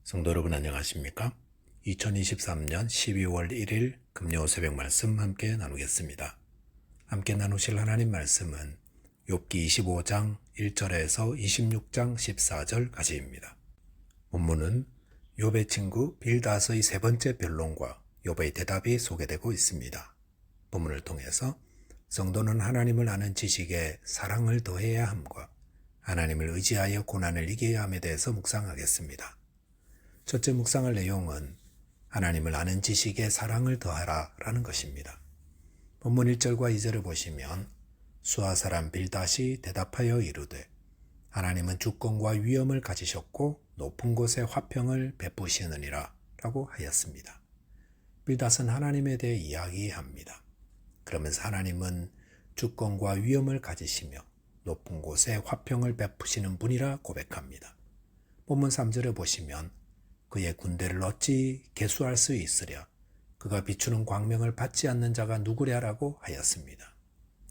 성도 여러분 안녕하십니까? 2023년 12월 1일 금요 새벽 말씀 함께 나누겠습니다. 함께 나누실 하나님 말씀은 욥기 25장 1절에서 26장 14절까지입니다. 본문은 욥의 친구 빌닷의 세 번째 변론과 욥의 대답이 소개되고 있습니다. 본문을 통해서 성도는 하나님을 아는 지식에 사랑을 더해야 함과 하나님을 의지하여 고난을 이겨야 함에 대해서 묵상하겠습니다. 첫째 묵상할 내용은 하나님을 아는 지식에 사랑을 더하라 라는 것입니다. 본문 1절과 2절을 보시면 수아 사람 빌닷이 대답하여 이르되 하나님은 주권과 위엄을 가지셨고 높은 곳에 화평을 베푸시느니라 라고 하였습니다. 빌닷은 하나님에 대해 이야기합니다. 그러면서 하나님은 주권과 위엄을 가지시며 높은 곳에 화평을 베푸시는 분이라 고백합니다. 본문 3절에 보시면 그의 군대를 어찌 계수할 수 있으랴 그가 비추는 광명을 받지 않는 자가 누구랴라고 하였습니다.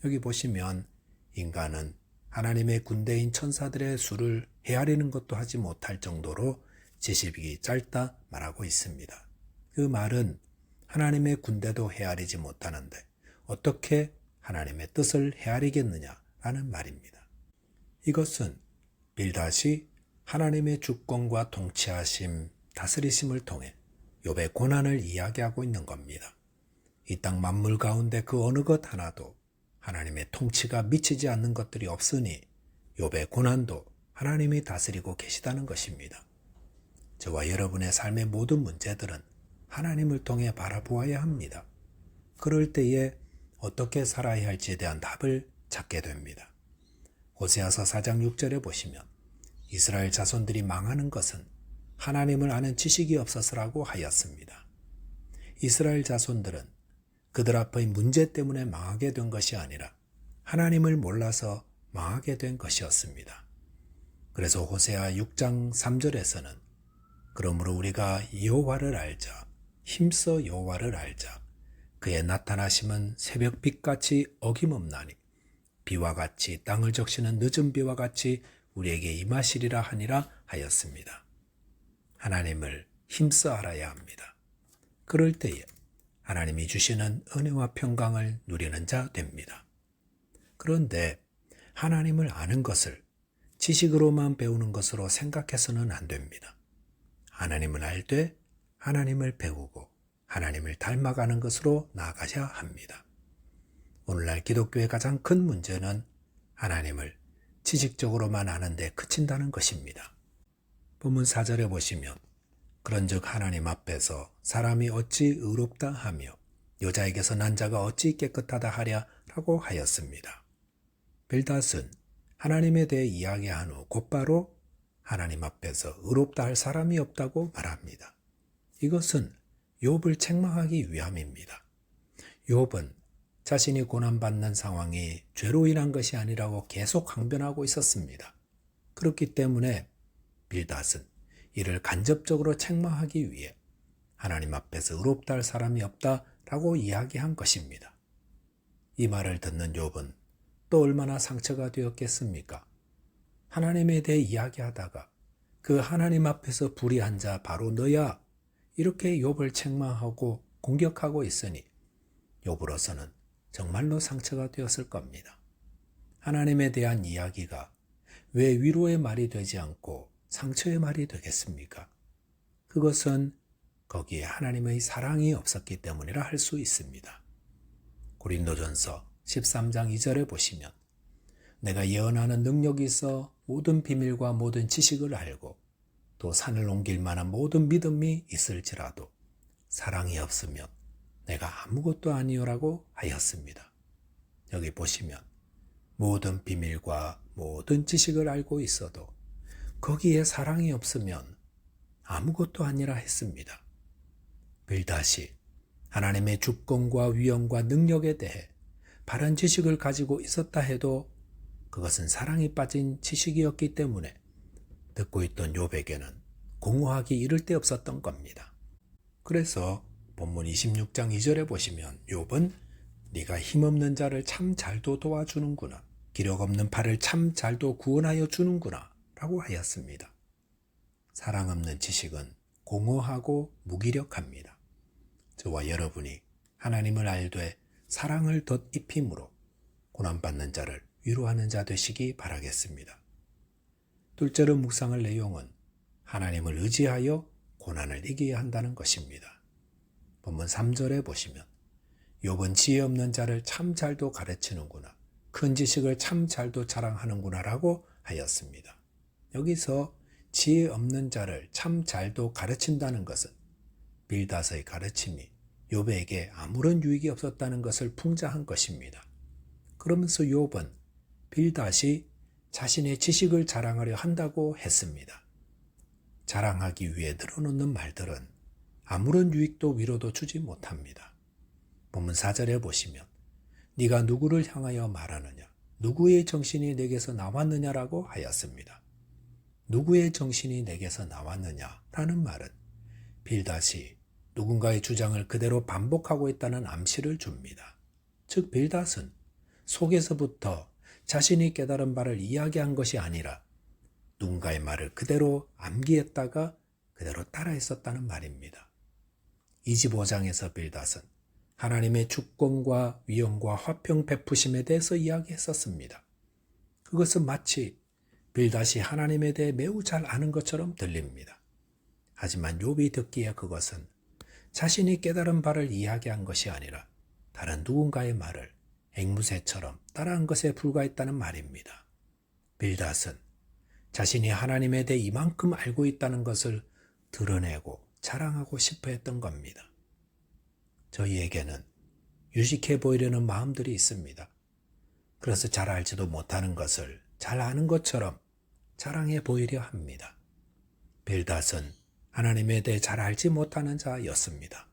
여기 보시면 인간은 하나님의 군대인 천사들의 수를 헤아리는 것도 하지 못할 정도로 지식이 짧다 말하고 있습니다. 그 말은 하나님의 군대도 헤아리지 못하는데 어떻게 하나님의 뜻을 헤아리겠느냐라는 말입니다. 이것은 빌닷이 하나님의 주권과 통치하심, 다스리심을 통해 욥의 고난을 이야기하고 있는 겁니다. 이 땅 만물 가운데 그 어느 것 하나도 하나님의 통치가 미치지 않는 것들이 없으니 욥의 고난도 하나님이 다스리고 계시다는 것입니다. 저와 여러분의 삶의 모든 문제들은 하나님을 통해 바라보아야 합니다. 그럴 때에 어떻게 살아야 할지에 대한 답을 찾게 됩니다. 호세아서 4장 6절에 보시면 이스라엘 자손들이 망하는 것은 하나님을 아는 지식이 없어서라고 하였습니다. 이스라엘 자손들은 그들 앞의 문제 때문에 망하게 된 것이 아니라 하나님을 몰라서 망하게 된 것이었습니다. 그래서 호세아 6장 3절에서는 그러므로 우리가 여호와를 알자, 힘써 여호와를 알자. 그의 나타나심은 새벽빛같이 어김없나니 비와 같이 땅을 적시는 늦은 비와 같이 우리에게 임하시리라 하니라 하였습니다. 하나님을 힘써 알아야 합니다. 그럴 때에 하나님이 주시는 은혜와 평강을 누리는 자 됩니다. 그런데 하나님을 아는 것을 지식으로만 배우는 것으로 생각해서는 안 됩니다. 하나님을 알되 하나님을 배우고 하나님을 닮아가는 것으로 나아가셔야 합니다. 오늘날 기독교의 가장 큰 문제는 하나님을 지식적으로만 아는데 그친다는 것입니다. 본문 4절에 보시면 그런즉 하나님 앞에서 사람이 어찌 의롭다 하며 여자에게서 난 자가 어찌 깨끗하다 하랴 라고 하였습니다. 빌닷은 하나님에 대해 이야기한 후 곧바로 하나님 앞에서 의롭다 할 사람이 없다고 말합니다. 이것은 욥을 책망하기 위함입니다. 욥은 자신이 고난받는 상황이 죄로 인한 것이 아니라고 계속 항변하고 있었습니다. 그렇기 때문에 빌닷은 이를 간접적으로 책망하기 위해 하나님 앞에서 의롭다 할 사람이 없다라고 이야기한 것입니다. 이 말을 듣는 욥은 또 얼마나 상처가 되었겠습니까? 하나님에 대해 이야기하다가 그 하나님 앞에서 불의한 자 바로 너야 이렇게 욥을 책망하고 공격하고 있으니 욥으로서는 정말로 상처가 되었을 겁니다. 하나님에 대한 이야기가 왜 위로의 말이 되지 않고 상처의 말이 되겠습니까? 그것은 거기에 하나님의 사랑이 없었기 때문이라 할 수 있습니다. 고린도전서 13장 2절에 보시면 내가 예언하는 능력이 있어 모든 비밀과 모든 지식을 알고 또 산을 옮길 만한 모든 믿음이 있을지라도 사랑이 없으면 내가 아무것도 아니요라고 하였습니다. 여기 보시면 모든 비밀과 모든 지식을 알고 있어도 거기에 사랑이 없으면 아무것도 아니라 했습니다. 빌닷이 하나님의 주권과 위엄과 능력에 대해 바른 지식을 가지고 있었다 해도 그것은 사랑이 빠진 지식이었기 때문에 듣고 있던 욥에게는 공허하기 이를 데 없었던 겁니다. 그래서 본문 26장 2절에 보시면 욥은 네가 힘없는 자를 참 잘도 도와주는구나. 기력 없는 팔을 참 잘도 구원하여 주는구나 라고 하였습니다. 사랑 없는 지식은 공허하고 무기력합니다. 저와 여러분이 하나님을 알되 사랑을 덧입힘으로 고난받는 자를 위로하는 자 되시기 바라겠습니다. 둘째로 묵상할 내용은 하나님을 의지하여 고난을 이겨야 한다는 것입니다. 본문 3절에 보시면 욥은 지혜 없는 자를 참 잘도 가르치는구나, 큰 지식을 참 잘도 자랑하는구나 라고 하였습니다. 여기서 지혜 없는 자를 참 잘도 가르친다는 것은 빌닷의 가르침이 욥에게 아무런 유익이 없었다는 것을 풍자한 것입니다. 그러면서 욥은 빌닷이 자신의 지식을 자랑하려 한다고 했습니다. 자랑하기 위해 늘어놓는 말들은 아무런 유익도 위로도 주지 못합니다. 본문 4절에 보시면 네가 누구를 향하여 말하느냐, 누구의 정신이 내게서 나왔느냐라고 하였습니다. 누구의 정신이 내게서 나왔느냐라는 말은 빌닷이 누군가의 주장을 그대로 반복하고 있다는 암시를 줍니다. 즉 빌닷은 속에서부터 자신이 깨달은 바를 이야기한 것이 아니라 누군가의 말을 그대로 암기했다가 그대로 따라했었다는 말입니다. 25장에서 빌닷은 하나님의 주권과 위엄과 화평 베푸심에 대해서 이야기했었습니다. 그것은 마치 빌닷이 하나님에 대해 매우 잘 아는 것처럼 들립니다. 하지만 욥이 듣기에 그것은 자신이 깨달은 바를 이야기한 것이 아니라 다른 누군가의 말을 앵무새처럼 따라한 것에 불과했다는 말입니다. 빌닷은 자신이 하나님에 대해 이만큼 알고 있다는 것을 드러내고 자랑하고 싶어 했던 겁니다. 저희에게는 유식해 보이려는 마음들이 있습니다. 그래서 잘 알지도 못하는 것을 잘 아는 것처럼 자랑해 보이려 합니다. 빌닷은 하나님에 대해 잘 알지 못하는 자였습니다.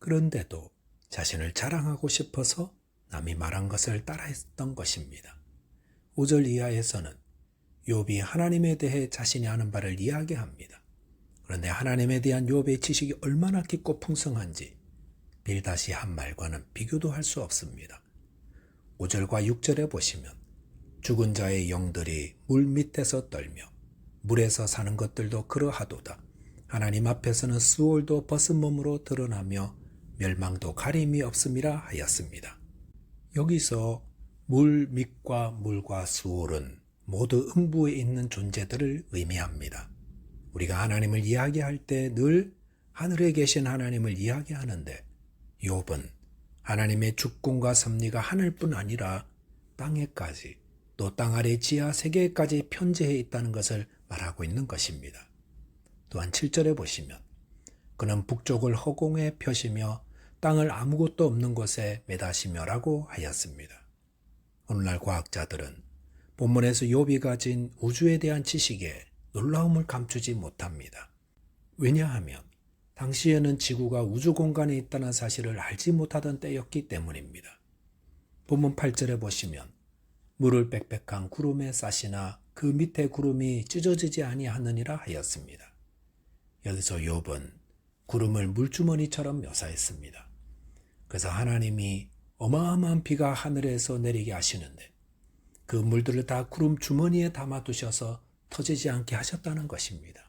그런데도 자신을 자랑하고 싶어서 남이 말한 것을 따라했던 것입니다. 5절 이하에서는 욥이 하나님에 대해 자신이 아는 바를 이야기합니다. 그런데 하나님에 대한 욥의 지식이 얼마나 깊고 풍성한지 빌닷이 한 말과는 비교도 할 수 없습니다. 5절과 6절에 보시면 죽은 자의 영들이 물 밑에서 떨며 물에서 사는 것들도 그러하도다. 하나님 앞에서는 수월도 벗은 몸으로 드러나며 멸망도 가림이 없음이라 하였습니다. 여기서 물 밑과 물과 수월은 모두 음부에 있는 존재들을 의미합니다. 우리가 하나님을 이야기할 때 늘 하늘에 계신 하나님을 이야기하는데 욥은 하나님의 주권과 섭리가 하늘뿐 아니라 땅에까지 또 땅 아래 지하 세계까지 편재해 있다는 것을 말하고 있는 것입니다. 또한 7절에 보시면 그는 북쪽을 허공에 펴시며 땅을 아무것도 없는 곳에 매다시며라고 하였습니다. 오늘날 과학자들은 본문에서 욥이 가진 우주에 대한 지식에 놀라움을 감추지 못합니다. 왜냐하면 당시에는 지구가 우주 공간에 있다는 사실을 알지 못하던 때였기 때문입니다. 본문 8절에 보시면 물을 빽빽한 구름에 싸시나 그 밑에 구름이 찢어지지 아니하느니라 하였습니다. 여기서 욥은 구름을 물주머니처럼 묘사했습니다. 그래서 하나님이 어마어마한 비가 하늘에서 내리게 하시는데 그 물들을 다 구름 주머니에 담아두셔서 터지지 않게 하셨다는 것입니다.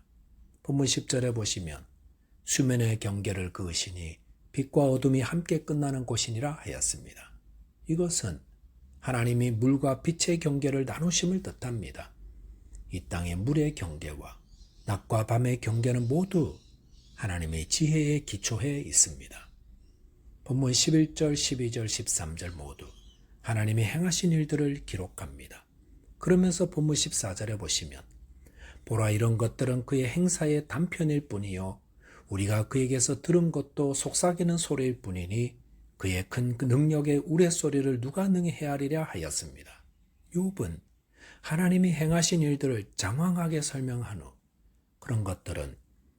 본문 10절에 보시면 수면의 경계를 그으시니 빛과 어둠이 함께 끝나는 곳이니라 하였습니다. 이것은 하나님이 물과 빛의 경계를 나누심을 뜻합니다. 이 땅의 물의 경계와 낮과 밤의 경계는 모두 하나님의 지혜에 기초해 있습니다. 본문 11절, 12절, 13절 모두 하나님이 행하신 일들을 기록합니다. 그러면서 본문 14절에 보시면 보라 이런 것들은 그의 행사의 단편일 뿐이요 우리가 그에게서 들은 것도 속삭이는 소리일 뿐이니 그의 큰 능력의 우레소리를 누가 능히 헤아리랴 하였습니다. 욥은 하나님이 행하신 일들을 장황하게 설명한 후 그런 것들은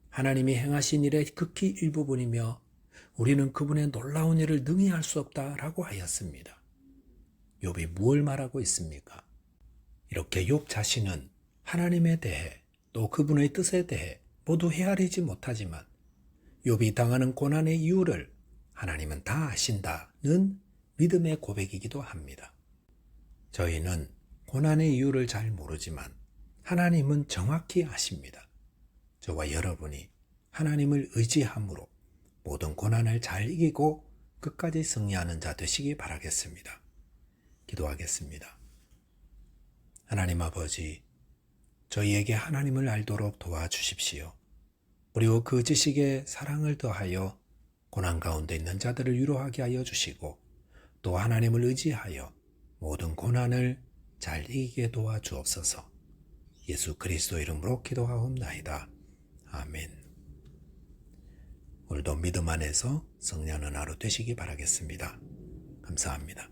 하나님이 행하신 일의 극히 일부분이며 우리는 그분의 놀라운 일을 능히 알 수 없다라고 하였습니다. 욥이 무엇을 말하고 있습니까? 이렇게 욥 자신은 하나님에 대해 또 그분의 뜻에 대해 모두 헤아리지 못하지만 욥이 당하는 고난의 이유를 하나님은 다 아신다는 믿음의 고백이기도 합니다. 저희는 고난의 이유를 잘 모르지만 하나님은 정확히 아십니다. 저와 여러분이 하나님을 의지함으로 모든 고난을 잘 이기고 끝까지 승리하는 자 되시기 바라겠습니다. 기도하겠습니다. 하나님 아버지, 저희에게 하나님을 알도록 도와주십시오. 그리고 그 지식에 사랑을 더하여 고난 가운데 있는 자들을 위로하게 하여 주시고 또 하나님을 의지하여 모든 고난을 잘 이기게 도와주옵소서. 예수 그리스도 이름으로 기도하옵나이다. 아멘. 오늘도 믿음 안에서 승리하는 하루 되시기 바라겠습니다. 감사합니다.